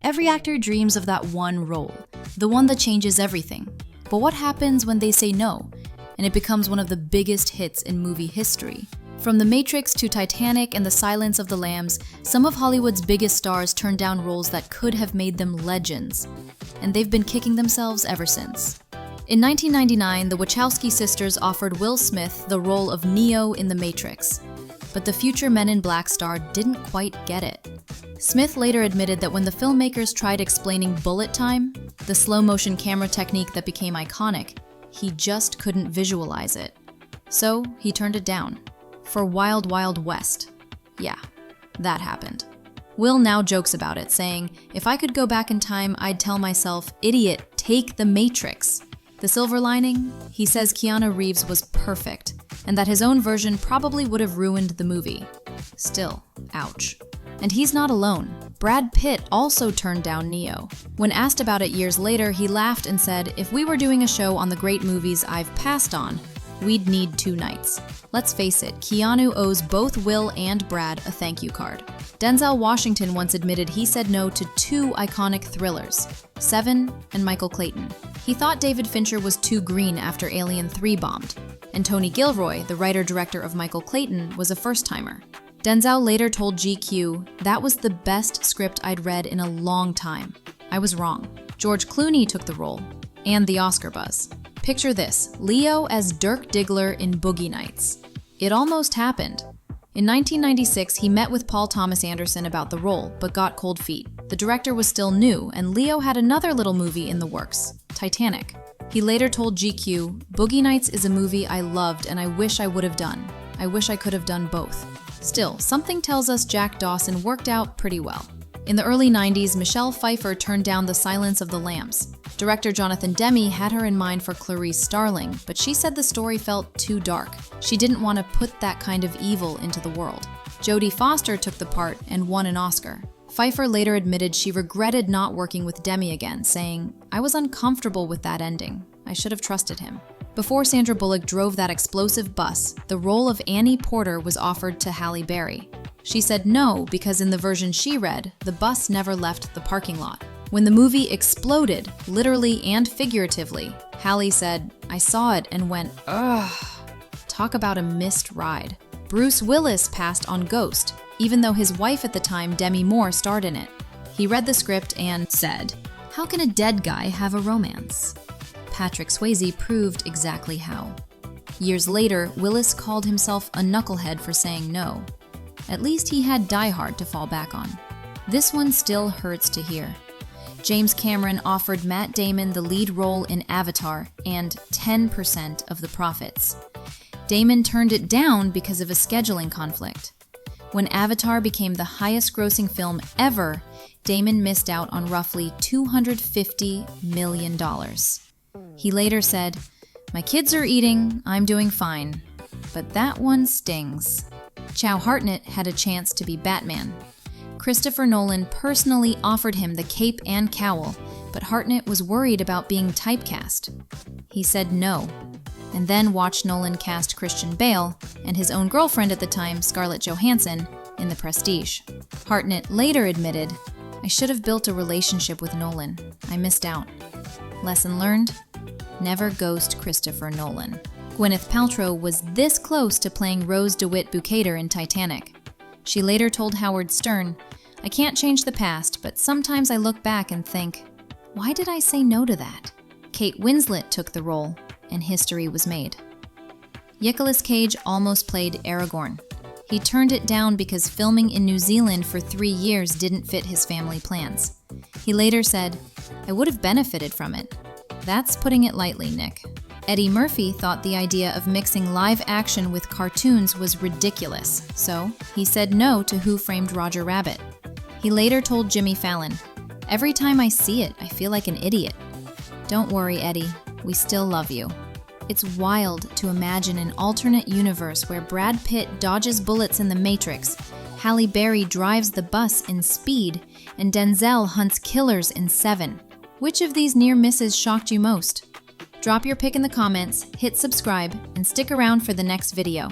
Every actor dreams of that one role, the one that changes everything. But what happens when they say no, and it becomes one of the biggest hits in movie history? From The Matrix to Titanic and The Silence of the Lambs, some of Hollywood's biggest stars turned down roles that could have made them legends. And they've been kicking themselves ever since. In 1999, the Wachowski sisters offered Will Smith the role of Neo in The Matrix. But the future Men in Black star didn't quite get it. Smith later admitted that when the filmmakers tried explaining bullet time, the slow-motion camera technique that became iconic, he just couldn't visualize it. So he turned it down. For Wild Wild West. Yeah, that happened. Will now jokes about it, saying, "If I could go back in time, I'd tell myself, idiot, take The Matrix." The silver lining? He says Keanu Reeves was perfect, and that his own version probably would have ruined the movie. Still, ouch. And he's not alone. Brad Pitt also turned down Neo. When asked about it years later, he laughed and said, "If we were doing a show on the great movies I've passed on, we'd need 2 nights. Let's face it, Keanu owes both Will and Brad a thank you card. Denzel Washington once admitted he said no to 2 iconic thrillers, Seven and Michael Clayton. He thought David Fincher was too green after Alien 3 bombed. And Tony Gilroy, the writer-director of Michael Clayton, was a first-timer. Denzel later told GQ, "That was the best script I'd read in a long time. I was wrong." George Clooney took the role, and the Oscar buzz. Picture this, Leo as Dirk Diggler in Boogie Nights. It almost happened. In 1996, he met with Paul Thomas Anderson about the role, but got cold feet. The director was still new, and Leo had another little movie in the works, Titanic. He later told GQ, "Boogie Nights is a movie I loved and I wish I would have done. I wish I could have done both." Still, something tells us Jack Dawson worked out pretty well. In the early 90s, Michelle Pfeiffer turned down The Silence of the Lambs. Director Jonathan Demme had her in mind for Clarice Starling, but she said the story felt too dark. She didn't want to put that kind of evil into the world. Jodie Foster took the part and won an Oscar. Pfeiffer later admitted she regretted not working with Demme again, saying, "I was uncomfortable with that ending. I should have trusted him." Before Sandra Bullock drove that explosive bus, the role of Annie Porter was offered to Halle Berry. She said no because in the version she read, the bus never left the parking lot. When the movie exploded, literally and figuratively, Halle said, "I saw it and went, ugh." Talk about a missed ride. Bruce Willis passed on Ghost, even though his wife at the time, Demi Moore, starred in it. He read the script and said, "How can a dead guy have a romance?" Patrick Swayze proved exactly how. Years later, Willis called himself a knucklehead for saying no. At least he had Die Hard to fall back on. This one still hurts to hear. James Cameron offered Matt Damon the lead role in Avatar and 10% of the profits. Damon turned it down because of a scheduling conflict. When Avatar became the highest-grossing film ever, Damon missed out on roughly $250 million. He later said, "My kids are eating, I'm doing fine, but that one stings." Chow Hartnett had a chance to be Batman. Christopher Nolan personally offered him the cape and cowl, but Hartnett was worried about being typecast. He said no, and then watched Nolan cast Christian Bale and his own girlfriend at the time, Scarlett Johansson, in The Prestige. Hartnett later admitted, "I should have built a relationship with Nolan. I missed out." Lesson learned? Never ghost Christopher Nolan. Gwyneth Paltrow was this close to playing Rose DeWitt Bukater in Titanic. She later told Howard Stern, "I can't change the past, but sometimes I look back and think, why did I say no to that?" Kate Winslet took the role, and history was made. Nicolas Cage almost played Aragorn. He turned it down because filming in New Zealand for 3 years didn't fit his family plans. He later said, "I would have benefited from it." That's putting it lightly, Nick. Eddie Murphy thought the idea of mixing live action with cartoons was ridiculous, so he said no to Who Framed Roger Rabbit. He later told Jimmy Fallon, "Every time I see it, I feel like an idiot." Don't worry, Eddie, we still love you. It's wild to imagine an alternate universe where Brad Pitt dodges bullets in The Matrix, Halle Berry drives the bus in Speed, and Denzel hunts killers in Seven. Which of these near misses shocked you most? Drop your pick in the comments, hit subscribe, and stick around for the next video.